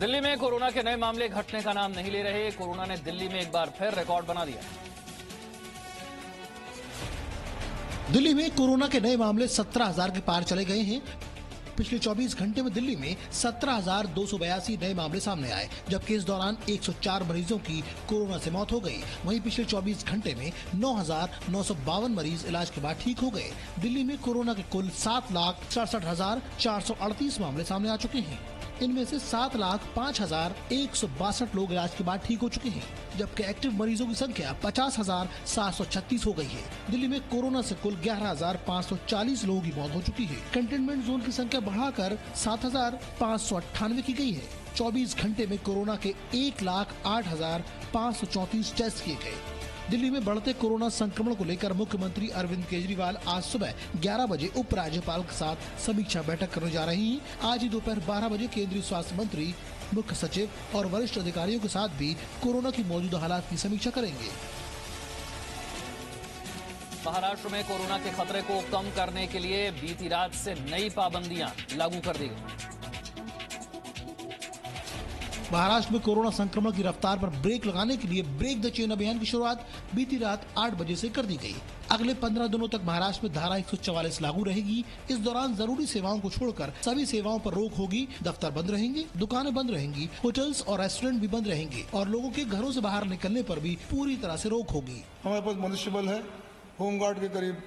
दिल्ली में कोरोना के नए मामले घटने का नाम नहीं ले रहे। कोरोना ने दिल्ली में एक बार फिर रिकॉर्ड बना दिया। दिल्ली में कोरोना के नए मामले 17,000 के पार चले गए हैं। पिछले 24 घंटे में दिल्ली में 17,282 नए मामले सामने आए, जबकि इस दौरान 104 मरीजों की कोरोना से मौत हो गई। वहीं पिछले 24 घंटे में 9,952 मरीज इलाज के बाद ठीक हो गए। दिल्ली में कोरोना के कुल 7,67,438 मामले सामने आ चुके हैं। इनमें से 7,05,162 लोग इलाज के बाद ठीक हो चुके हैं, जबकि एक्टिव मरीजों की संख्या 50,736 हो गई है। दिल्ली में कोरोना से कुल 11,540 लोगों की मौत हो चुकी है। कंटेनमेंट जोन की संख्या बढ़ाकर 7,598 की गई है। 24 घंटे में कोरोना के 1,08,534 टेस्ट किए गए। दिल्ली में बढ़ते कोरोना संक्रमण को लेकर मुख्यमंत्री अरविंद केजरीवाल आज सुबह 11 बजे उपराज्यपाल के साथ समीक्षा बैठक करने जा रही हैं। आज ही दोपहर 12 बजे केंद्रीय स्वास्थ्य मंत्री, मुख्य सचिव और वरिष्ठ अधिकारियों के साथ भी कोरोना की मौजूदा हालात की समीक्षा करेंगे। महाराष्ट्र में कोरोना के खतरे को कम करने के लिए बीती रात से नई पाबंदियां लागू कर दी गई। महाराष्ट्र में कोरोना संक्रमण की रफ्तार पर ब्रेक लगाने के लिए ब्रेक द चेन अभियान की शुरुआत बीती रात 8 बजे से कर दी गई। अगले 15 दिनों तक महाराष्ट्र में धारा 144 लागू रहेगी। इस दौरान जरूरी सेवाओं को छोड़कर सभी सेवाओं पर रोक होगी। दफ्तर बंद रहेंगे, दुकानें बंद रहेंगी, होटल्स और रेस्टोरेंट भी बंद रहेंगे और लोगों के घरों से बाहर निकलने पर भी पूरी तरह से रोक होगी। हमारे पास मनुष्यबल है, होमगार्ड के करीब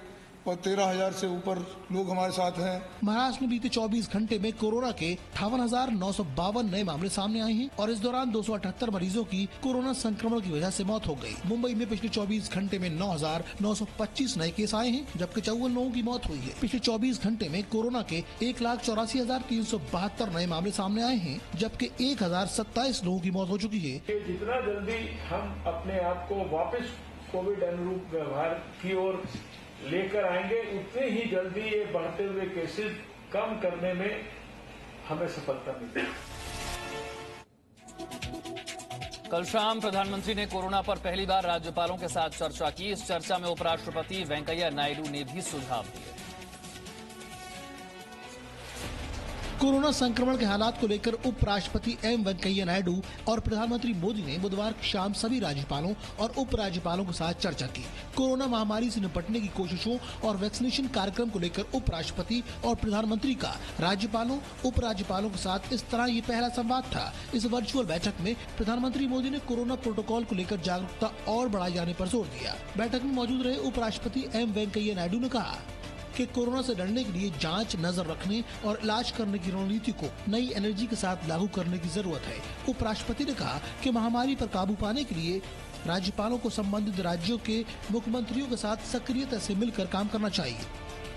13,000 से ऊपर लोग हमारे साथ हैं। महाराष्ट्र में बीते 24 घंटे में कोरोना के 58,952 नए मामले सामने आए हैं और इस दौरान 278 मरीजों की कोरोना संक्रमण की वजह से मौत हो गई। मुंबई में पिछले 24 घंटे में 9,925 नए केस आए हैं, जबकि 54 लोगों की मौत हुई है। पिछले 24 घंटे में कोरोना के 1,84,372 नए मामले सामने आए हैं, जबकि 1,027 लोगों की मौत हो चुकी है। जितना जल्दी हम अपने आप को वापस कोविड अनुरूप व्यवहार की ओर लेकर आएंगे, उतने ही जल्दी ये बढ़ते हुए केसेस कम करने में हमें सफलता मिलेगी। कल शाम प्रधानमंत्री ने कोरोना पर पहली बार राज्यपालों के साथ चर्चा की। इस चर्चा में उपराष्ट्रपति वेंकैया नायडू ने भी सुझाव दिए। कोरोना संक्रमण के हालात को लेकर उपराष्ट्रपति एम वेंकैया नायडू और प्रधानमंत्री मोदी ने बुधवार शाम सभी राज्यपालों और उपराज्यपालों के साथ चर्चा की। कोरोना महामारी से निपटने की कोशिशों और वैक्सीनेशन कार्यक्रम को लेकर उपराष्ट्रपति और प्रधानमंत्री का राज्यपालों, उपराज्यपालों के साथ इस तरह ये पहला संवाद था। इस वर्चुअल बैठक में प्रधानमंत्री मोदी ने कोरोना प्रोटोकॉल को लेकर जागरूकता और बढ़ाए जाने पर जोर दिया। बैठक में मौजूद रहे उपराष्ट्रपति एम वेंकैया नायडू ने कहा कि कोरोना से लड़ने के लिए जांच, नजर रखने और इलाज करने की रणनीति को नई एनर्जी के साथ लागू करने की जरूरत है। उपराष्ट्रपति ने कहा कि महामारी पर काबू पाने के लिए राज्यपालों को संबंधित राज्यों के मुख्यमंत्रियों के साथ सक्रियता से मिलकर काम करना चाहिए।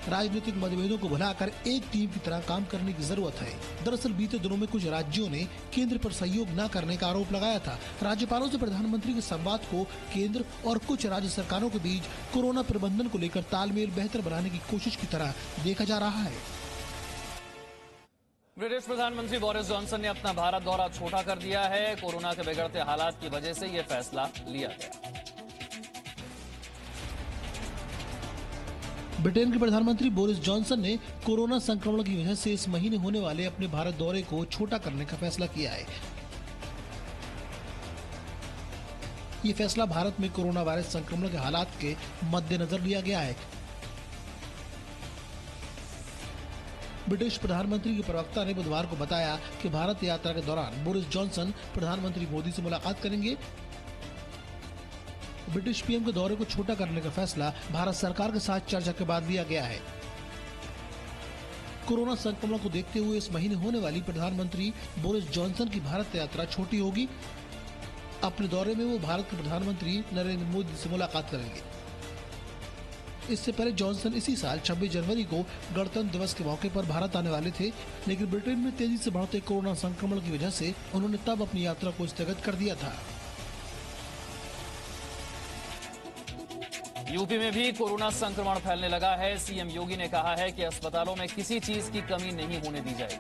राजनीतिक मतभेदों को भुलाकर एक टीम की तरह काम करने की जरूरत है। दरअसल बीते दिनों में कुछ राज्यों ने केंद्र पर सहयोग न करने का आरोप लगाया था। राज्यपालों से प्रधानमंत्री के संवाद को केंद्र और कुछ राज्य सरकारों के बीच कोरोना प्रबंधन को लेकर तालमेल बेहतर बनाने की कोशिश की तरह देखा जा रहा है। ब्रिटिश प्रधानमंत्री बोरिस जॉनसन ने अपना भारत दौरा छोटा कर दिया है। कोरोना के बिगड़ते हालात की वजह से यह फैसला लिया गया। ब्रिटेन के प्रधानमंत्री बोरिस जॉनसन ने कोरोना संक्रमण की वजह से इस महीने होने वाले अपने भारत दौरे को छोटा करने का फैसला किया है। ये फैसला भारत में कोरोना वायरस संक्रमण के हालात के मद्देनजर लिया गया है। ब्रिटिश प्रधानमंत्री के प्रवक्ता ने बुधवार को बताया कि भारत यात्रा के दौरान बोरिस जॉनसन प्रधानमंत्री मोदी से मुलाकात करेंगे। ब्रिटिश पीएम के दौरे को छोटा करने का फैसला भारत सरकार के साथ चर्चा के बाद लिया गया है। कोरोना संक्रमण को देखते हुए इस महीने होने वाली प्रधानमंत्री बोरिस जॉनसन की भारत यात्रा छोटी होगी। अपने दौरे में वो भारत के प्रधानमंत्री नरेंद्र मोदी से मुलाकात करेंगे। इससे पहले जॉनसन इसी साल 26 जनवरी को गणतंत्र दिवस के मौके पर भारत आने वाले थे, लेकिन ब्रिटेन में तेजी से बढ़ते कोरोना संक्रमण की वजह से उन्होंने तब अपनी यात्रा को स्थगित कर दिया था। यूपी में भी कोरोना संक्रमण फैलने लगा है। सीएम योगी ने कहा है कि अस्पतालों में किसी चीज की कमी नहीं होने दी जाएगी।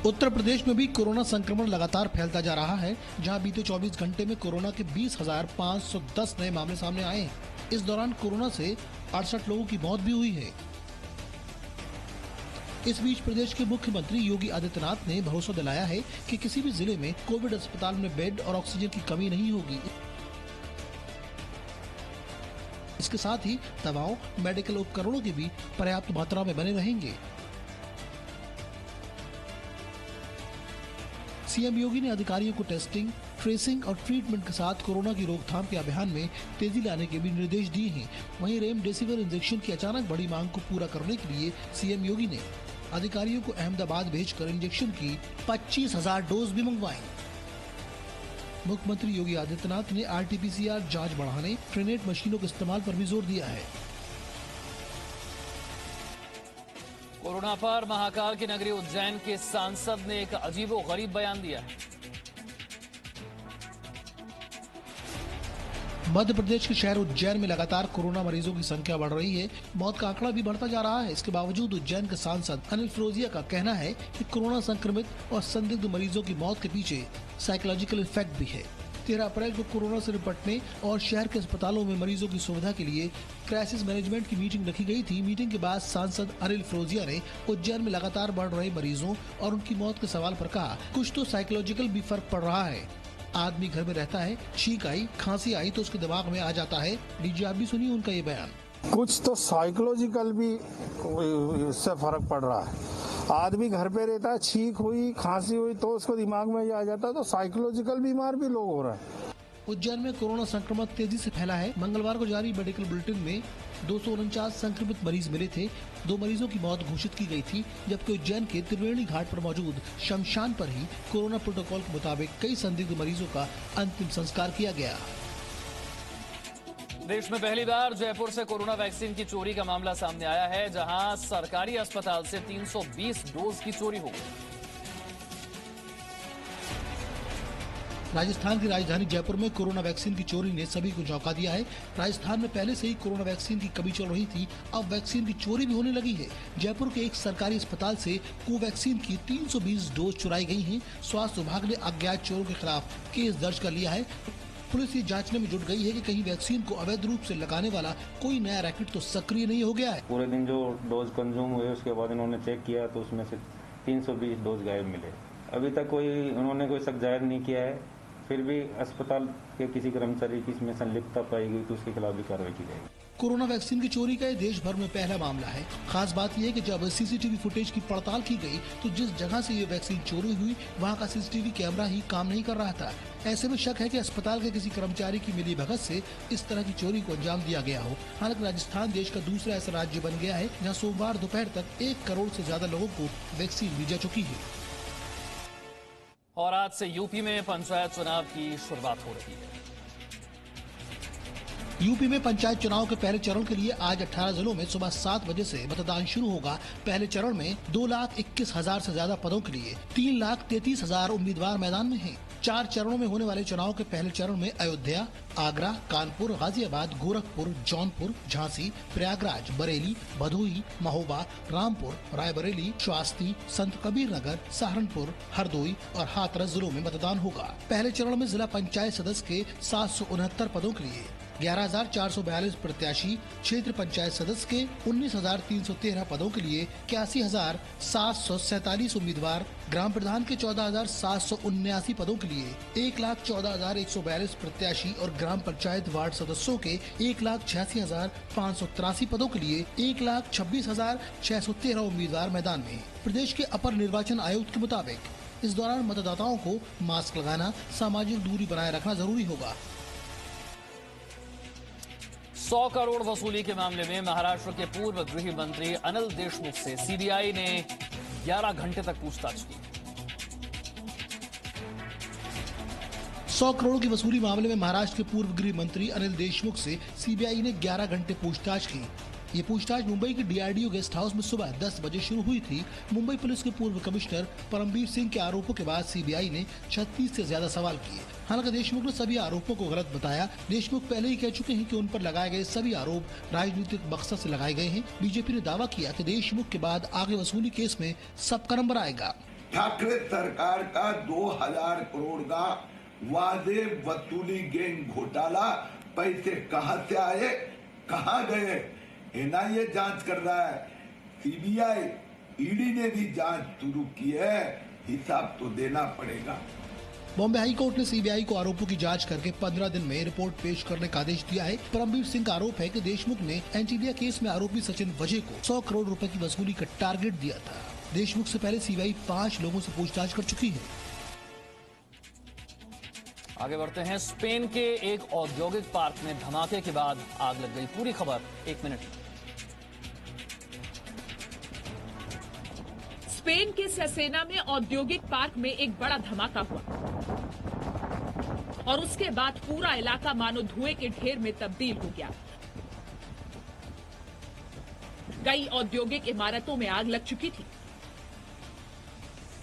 उत्तर प्रदेश में भी कोरोना संक्रमण लगातार फैलता जा रहा है, जहां बीते 24 घंटे में कोरोना के 20,510 नए मामले सामने आए हैं। इस दौरान कोरोना से 68 लोगों की मौत भी हुई है। इस बीच प्रदेश के मुख्यमंत्री योगी आदित्यनाथ ने भरोसा दिलाया है कि किसी भी जिले में कोविड अस्पताल में बेड और ऑक्सीजन की कमी नहीं होगी। इसके साथ ही दवाओं, मेडिकल उपकरणों की भी पर्याप्त मात्रा में बने रहेंगे। सीएम योगी ने अधिकारियों को टेस्टिंग, ट्रेसिंग और ट्रीटमेंट के साथ कोरोना की रोकथाम के अभियान में तेजी लाने के भी निर्देश दिए हैं। वहीं रेमडेसिविर इंजेक्शन की अचानक बढ़ी मांग को पूरा करने के लिए सीएम योगी ने अधिकारियों को अहमदाबाद भेजकर इंजेक्शन की 25,000 डोज भी मंगवाई। मुख्यमंत्री योगी आदित्यनाथ ने RT-PCR जांच बढ़ाने, ट्रेनेट मशीनों के इस्तेमाल पर भी जोर दिया है। कोरोना पर महाकाल की नगरी उज्जैन के सांसद ने एक अजीबोगरीब बयान दिया है। मध्य प्रदेश के शहर उज्जैन में लगातार कोरोना मरीजों की संख्या बढ़ रही है। मौत का आंकड़ा भी बढ़ता जा रहा है। इसके बावजूद उज्जैन के सांसद अनिल फिरोजिया का कहना है कि कोरोना संक्रमित और संदिग्ध मरीजों की मौत के पीछे साइकोलॉजिकल इफेक्ट भी है। 13 अप्रैल को कोरोना से निपटने और शहर के अस्पतालों में मरीजों की सुविधा के लिए क्राइसिस मैनेजमेंट की मीटिंग रखी गई थी। मीटिंग के बाद सांसद अनिल फिरोजिया ने उज्जैन में लगातार बढ़ रहे मरीजों और उनकी मौत के सवाल पर कहा, कुछ तो साइकोलॉजिकल भी फर्क पड़ रहा है। आदमी घर में रहता है, छींक आई, खांसी आई तो उसके दिमाग में आ जाता है। लीजिए आप भी सुनिए उनका ये बयान। कुछ तो साइकोलॉजिकल भी इससे फर्क पड़ रहा है। आदमी घर पे रहता है, छींक हुई, खांसी हुई तो उसको दिमाग में ये आ जाता है, तो साइकोलॉजिकल बीमार भी लोग हो रहे हैं। उज्जैन में कोरोना संक्रमण तेजी से फैला है। मंगलवार को जारी मेडिकल बुलेटिन में 249 संक्रमित मरीज मिले थे। 2 मरीजों की मौत घोषित की गई थी, जबकि उज्जैन के त्रिवेणी घाट पर मौजूद शमशान पर ही कोरोना प्रोटोकॉल के मुताबिक कई संदिग्ध मरीजों का अंतिम संस्कार किया गया। देश में पहली बार जयपुर से कोरोना वैक्सीन की चोरी का मामला सामने आया है, जहां सरकारी अस्पताल से 320 डोज की चोरी हो गई। राजस्थान की राजधानी जयपुर में कोरोना वैक्सीन की चोरी ने सभी को चौंका दिया है। राजस्थान में पहले से ही कोरोना वैक्सीन की कमी चल रही थी, अब वैक्सीन की चोरी भी होने लगी है। जयपुर के एक सरकारी अस्पताल से कोवैक्सीन की 320 डोज चुराई गई हैं। स्वास्थ्य विभाग ने अज्ञात चोरों के खिलाफ केस दर्ज कर लिया है। पुलिस ये जांचने में जुट गई है कि कहीं वैक्सीन को अवैध रूप से लगाने वाला कोई नया रैकेट तो सक्रिय नहीं हो गया है। पूरे दिन जो डोज कंज्यूम हुए उसके बाद इन्होंने चेक किया तो उसमें से 320 डोज गायब मिले। अभी तक उन्होंने कोई शक जाहिर नहीं किया है। फिर भी अस्पताल के किसी कर्मचारी की इसमें संलिप्तता पाई गई तो उसके खिलाफ भी कार्रवाई की जाएगी। कोरोना वैक्सीन की चोरी का देश भर में पहला मामला है। खास बात यह है कि जब सीसीटीवी फुटेज की पड़ताल की गई तो जिस जगह से ये वैक्सीन चोरी हुई वहां का सीसीटीवी कैमरा ही काम नहीं कर रहा था। ऐसे में शक है कि अस्पताल के किसी कर्मचारी की मिलीभगत से इस तरह की चोरी को अंजाम दिया गया हो। हालांकि राजस्थान देश का दूसरा ऐसा राज्य बन गया है जहाँ सोमवार दोपहर तक 1 करोड़ से ज्यादा लोगों को वैक्सीन दी जा चुकी है। और आज से यूपी में पंचायत चुनाव की शुरुआत हो रही है। यूपी में पंचायत चुनाव के पहले चरण के लिए आज 18 जिलों में सुबह 7 बजे से मतदान शुरू होगा। पहले चरण में 2,21,000 से ज्यादा पदों के लिए 3,33,000 उम्मीदवार मैदान में हैं। 4 चरणों में होने वाले चुनाव के पहले चरण में अयोध्या, आगरा, कानपुर, गाजियाबाद, गोरखपुर, जौनपुर, झांसी, प्रयागराज, बरेली, भदोही, महोबा, रामपुर, रायबरेली, श्वास्ती, संत कबीर नगर, सहारनपुर, हरदोई और हाथरस जिलों में मतदान होगा। पहले चरण में जिला पंचायत सदस्य के 769 पदों के लिए 11,442 प्रत्याशी, क्षेत्र पंचायत सदस्य के 19,313 पदों के लिए 81,747 उम्मीदवार, ग्राम प्रधान के 14,779 पदों के लिए 1,14,142 प्रत्याशी और ग्राम पंचायत वार्ड सदस्यों के 1,86,583 पदों के लिए 1,26,613 उम्मीदवार मैदान में। प्रदेश के अपर निर्वाचन आयुक्त के मुताबिक इस दौरान मतदाताओं को मास्क लगाना, सामाजिक दूरी बनाए रखना जरूरी होगा। 100 करोड़ वसूली के मामले में महाराष्ट्र के पूर्व गृह मंत्री अनिल देशमुख से सीबीआई ने 11 घंटे तक पूछताछ की। 100 करोड़ की वसूली मामले में महाराष्ट्र के पूर्व गृह मंत्री अनिल देशमुख से सीबीआई ने 11 घंटे पूछताछ की। ये पूछताछ मुंबई के डीआरडीओ गेस्ट हाउस में सुबह 10 बजे शुरू हुई थी। मुंबई पुलिस के पूर्व कमिश्नर परमबीर सिंह के आरोपों के बाद सीबीआई ने 36 से ज्यादा सवाल किए। हालांकि देशमुख ने सभी आरोपों को गलत बताया। देशमुख पहले ही कह चुके हैं कि उन पर लगाए गए सभी आरोप राजनीतिक मकसद से लगाए गए हैं। बीजेपी ने दावा किया कि देशमुख के बाद आगे वसूली केस में सबका नंबर आएगा। ठाकरे सरकार का 2000 करोड़ का वादे वसूली गैंग घोटाला, पैसे कहां से आए, कहां गए, एनआईए जांच कर रहा है, सीबीआई ईडी ने भी जांच शुरू की है, हिसाब तो देना पड़ेगा। बॉम्बे हाई कोर्ट ने सीबीआई को आरोपों की जांच करके 15 दिन में रिपोर्ट पेश करने का आदेश दिया है। परमवीर सिंह का आरोप है कि देशमुख ने एंटीलिया केस में आरोपी सचिन वजय को 100 करोड़ रुपए की वसूली का टारगेट दिया था। देशमुख से पहले सीबीआई 5 लोगों से पूछताछ कर चुकी है। आगे बढ़ते हैं। स्पेन के एक औद्योगिक पार्क में धमाके के बाद आग लग गई। पूरी खबर 1 मिनट। स्पेन के सेसेना में औद्योगिक पार्क में एक बड़ा धमाका हुआ और उसके बाद पूरा इलाका मानो धुएं के ढेर में तब्दील हो गया। कई औद्योगिक इमारतों में आग लग चुकी थी।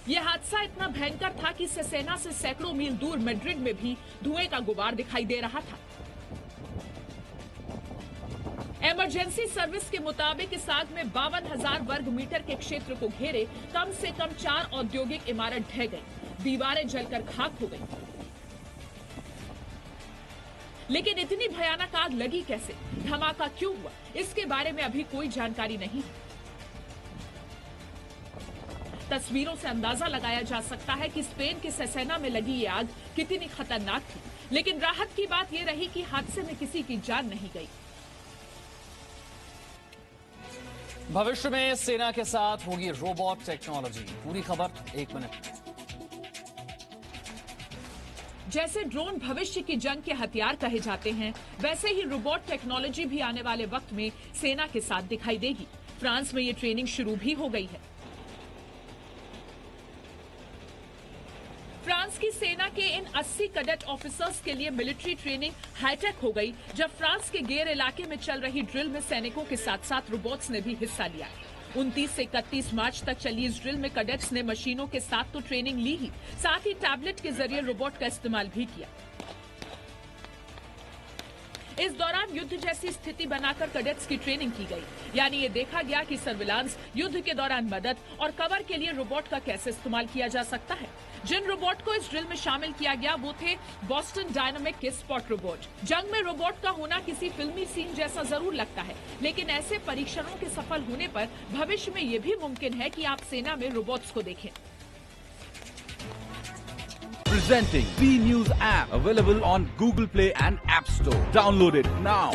यह हादसा इतना भयंकर था कि सेसेना से सैकड़ों मील दूर मैड्रिड में भी धुएं का गुबार दिखाई दे रहा था। इमरजेंसी सर्विस के मुताबिक इस आग में 52,000 वर्ग मीटर के क्षेत्र को घेरे कम से कम 4 औद्योगिक इमारत ढह गई, दीवारें जलकर खाक हो गई। लेकिन इतनी भयानक आग लगी कैसे, धमाका क्यों हुआ, इसके बारे में अभी कोई जानकारी नहीं है। तस्वीरों से अंदाजा लगाया जा सकता है कि स्पेन के सेसेना में लगी ये आग कितनी खतरनाक थी। लेकिन राहत की बात यह रही कि हादसे में किसी की जान नहीं गई। भविष्य में सेना के साथ होगी रोबोट टेक्नोलॉजी। पूरी खबर 1 मिनट। जैसे ड्रोन भविष्य की जंग के हथियार कहे जाते हैं, वैसे ही रोबोट टेक्नोलॉजी भी आने वाले वक्त में सेना के साथ दिखाई देगी। फ्रांस में ये ट्रेनिंग शुरू भी हो गई है। फ्रांस की सेना के इन 80 कैडेट ऑफिसर्स के लिए मिलिट्री ट्रेनिंग हाईटेक हो गई, जब फ्रांस के गेर इलाके में चल रही ड्रिल में सैनिकों के साथ साथ रोबोट्स ने भी हिस्सा लिया। 29 से 31 मार्च तक चली इस ड्रिल में कैडेट्स ने मशीनों के साथ तो ट्रेनिंग ली ही, साथ ही टैबलेट के जरिए रोबोट का इस्तेमाल भी किया। इस दौरान युद्ध जैसी स्थिति बनाकर कैडेट्स की ट्रेनिंग की गई, यानी ये देखा गया कि सर्विलांस, युद्ध के दौरान मदद और कवर के लिए रोबोट का कैसे इस्तेमाल किया जा सकता है। जिन रोबोट को इस ड्रिल में शामिल किया गया वो थे बोस्टन डायनामिक के स्पॉट रोबोट। जंग में रोबोट का होना किसी फिल्मी सीन जैसा जरूर लगता है, लेकिन ऐसे परीक्षणों के सफल होने पर भविष्य में ये भी मुमकिन है कि आप सेना में रोबोट्स को देखें। Presenting B News app, available on Google Play and App Store. Download it now.